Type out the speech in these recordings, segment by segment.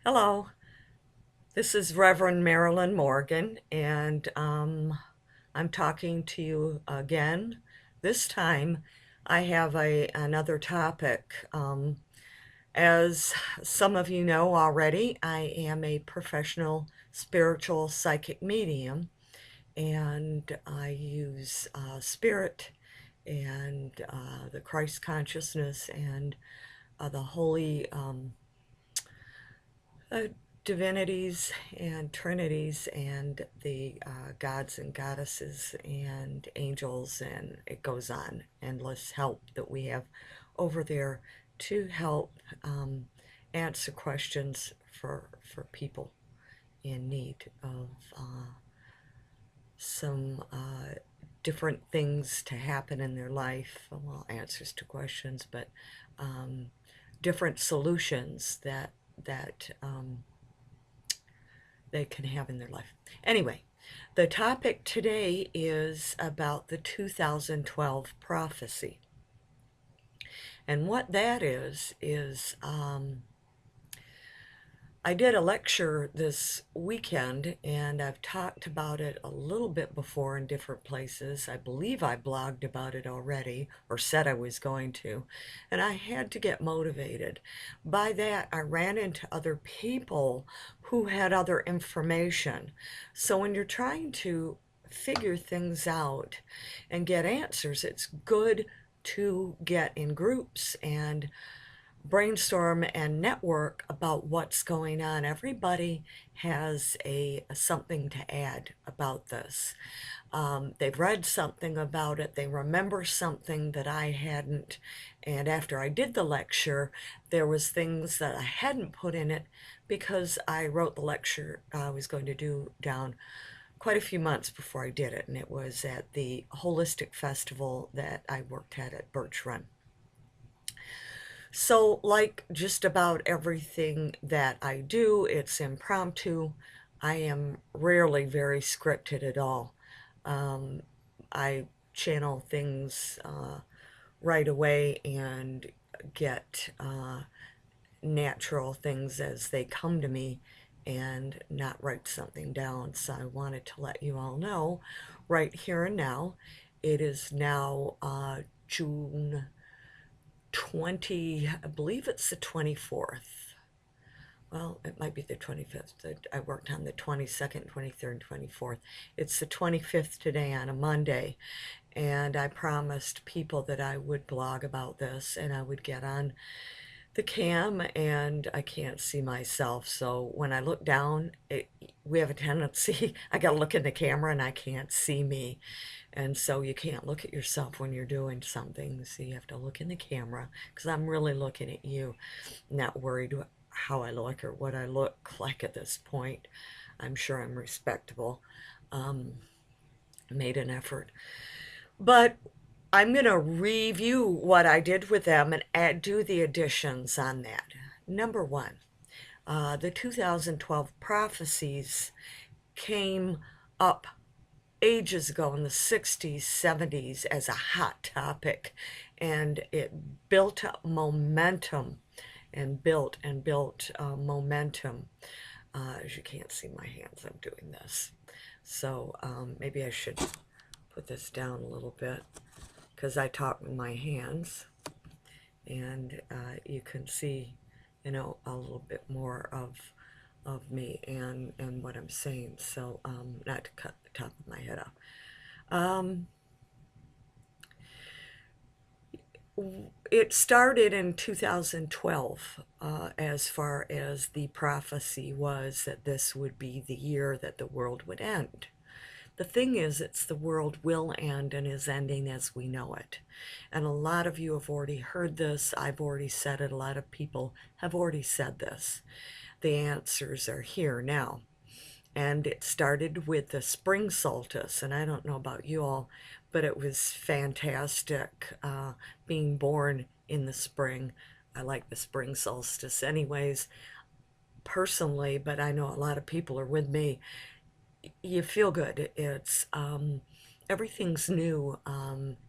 Hello, this is Reverend Marilyn Morgan, and I'm talking to you again. This time I have another topic. As some of you know already, I am a professional spiritual psychic medium, and I use spirit and the Christ consciousness and the holy uh, divinities and trinities and the gods and goddesses and angels, and it goes on, endless help that we have over there to help answer questions for people in need of some different things to happen in their life. Well, answers to questions, but different solutions that they can have in their life. Anyway, the topic today is about the 2012 prophecy. And what that is I did a lecture this weekend, and I've talked about it a little bit before in different places. I believe I blogged about it already, or said I was going to, and I had to get motivated. By that, I ran into other people who had other information. So when you're trying to figure things out and get answers, it's good to get in groups and brainstorm and network about what's going on. Everybody has something to add about this. They've read something about it. They remember something that I hadn't. And after I did the lecture, there was things that I hadn't put in it because I wrote the lecture I was going to do down quite a few months before I did it. And it was at the Holistic Festival that I worked at Birch Run. So, like just about everything that I do, it's impromptu. I am rarely very scripted at all. I channel things right away and get natural things as they come to me and not write something down. So I wanted to let you all know right here and now. It is now June 20, I believe it's the 24th. Well, it might be the 25th. I worked on the 22nd, 23rd, 24th. It's the 25th today on a Monday, and I promised people that I would blog about this and I would get on the cam, and I can't see myself. So when I look down, we have a tendency, I got to look in the camera and I can't see me. And so you can't look at yourself when you're doing something. So you have to look in the camera because I'm really looking at you, not worried how I look or what I look like at this point. I'm sure I'm respectable. Made an effort. But I'm going to review what I did with them and do the additions on that. Number one, the 2012 prophecies came up ages ago in the 60s, 70s as a hot topic, and it built up momentum and built momentum. As you can't see my hands, I'm doing this. So maybe I should put this down a little bit because I talk with my hands, and you can see, a little bit more of me and what I'm saying. So not to cut the top of my head off. It started in 2012 as far as the prophecy was that this would be the year that the world would end. The thing is, it's the world will end and is ending as we know it. And a lot of you have already heard this. I've already said it. A lot of people have already said this. The answers are here now. And it started with the spring solstice. And I don't know about you all, but it was fantastic being born in the spring. I like the spring solstice anyways, personally, but I know a lot of people are with me. You feel good. It's everything's new.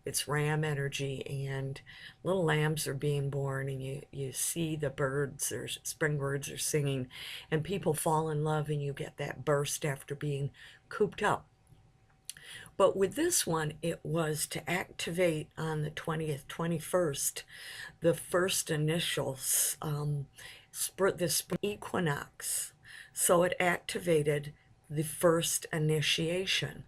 It's ram energy, and little lambs are being born, and you see the birds or spring birds are singing, and people fall in love, and you get that burst after being cooped up. But with this one, it was to activate on the 20th, 21st, the first initials, the spring equinox. So it activated the first initiation.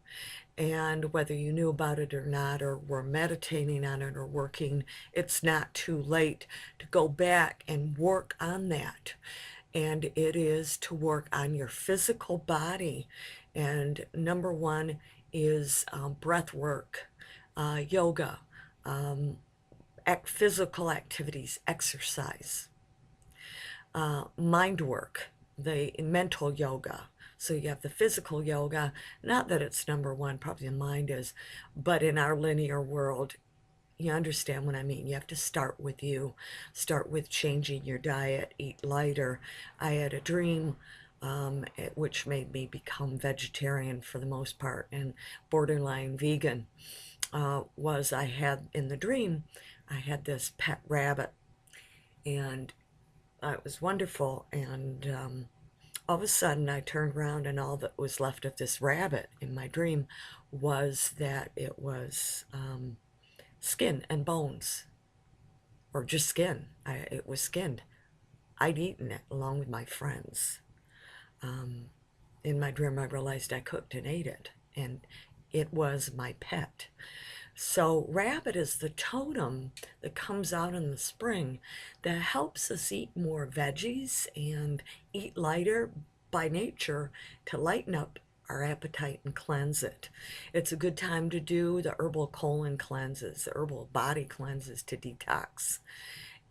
And whether you knew about it or not, or were meditating on it or working, it's not too late to go back and work on that. And it is to work on your physical body. And number one is breath work, yoga, physical activities, exercise, mind work, the mental yoga. So you have the physical yoga, not that it's number one, probably the mind is, but in our linear world, you understand what I mean. You have to start with you, start with changing your diet, eat lighter. I had a dream which made me become vegetarian for the most part and borderline vegan. I had in the dream, I had this pet rabbit, and it was wonderful. And all of a sudden, I turned around, and all that was left of this rabbit in my dream was that it was skin and bones, or just skin. It was skinned. I'd eaten it along with my friends. In my dream, I realized I cooked and ate it, and it was my pet. So rabbit is the totem that comes out in the spring that helps us eat more veggies and eat lighter by nature to lighten up our appetite and cleanse it. It's a good time to do the herbal colon cleanses, the herbal body cleanses to detox.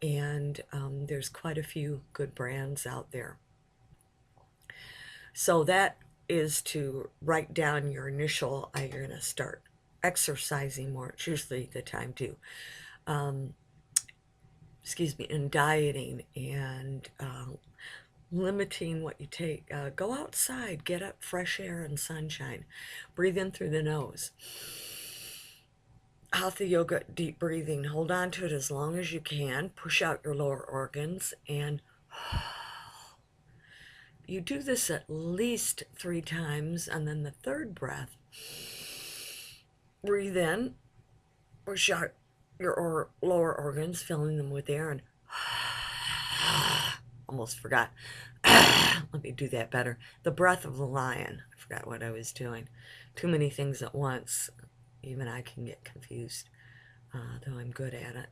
And there's quite a few good brands out there. So that is to write down your initial, you're going to start exercising more. It's usually the time to, and dieting and limiting what you take. Go outside, get up, fresh air and sunshine. Breathe in through the nose. Hatha yoga, deep breathing. Hold on to it as long as you can. Push out your lower organs, and you do this at least 3 times, and then the third breath, breathe in, push out your lower organs, filling them with air, and almost forgot. Let me do that better. The breath of the lion. I forgot what I was doing. Too many things at once. Even I can get confused, though I'm good at it.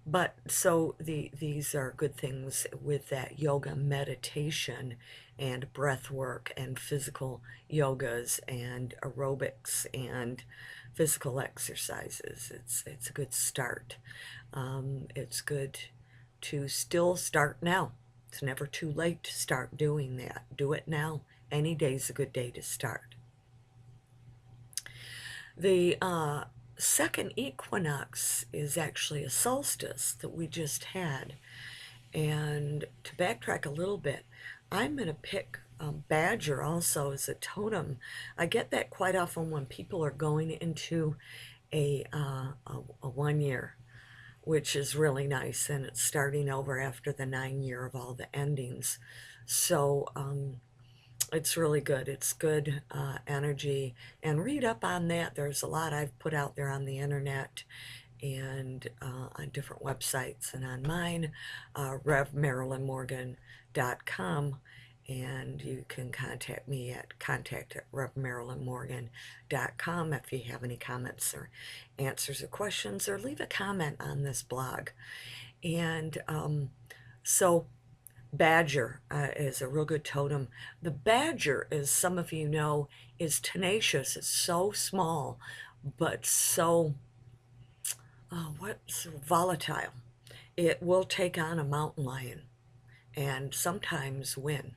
But so these are good things with that yoga meditation and breath work and physical yogas and aerobics and physical exercises. It's a good start. It's good to still start now. It's never too late to start doing that. Do it now. Any day's a good day to start. The second equinox is actually a solstice that we just had. And to backtrack a little bit, I'm going to pick badger also as a totem. I get that quite often when people are going into a 1 year, which is really nice, and it's starting over after the 9 year of all the endings. So it's really good. It's good energy. And read up on that. There's a lot I've put out there on the internet and on different websites, and on mine, RevMarilynMorgan.com. And you can contact me at contact@RevMarilynMorgan.com if you have any comments or answers or questions, or leave a comment on this blog. And so badger is a real good totem. The badger, as some of you know, is tenacious. It's so small, but so volatile. It will take on a mountain lion and sometimes win,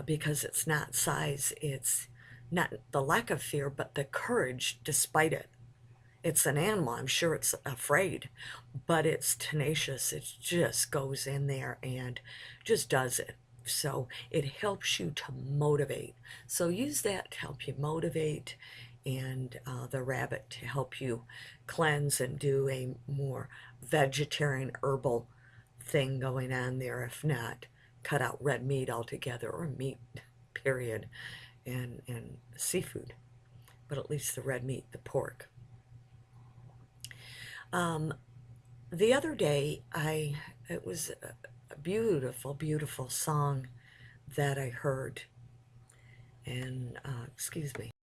because it's not size, it's not the lack of fear, but the courage despite it. It's an animal, I'm sure it's afraid, but it's tenacious. It just goes in there and just does it. So it helps you to motivate. So use that to help you motivate, and the rabbit to help you cleanse and do a more vegetarian herbal thing going on there. If not, cut out red meat altogether, or meat period, and seafood, but at least the red meat, the pork. The other day, it was a beautiful, beautiful song that I heard, and excuse me.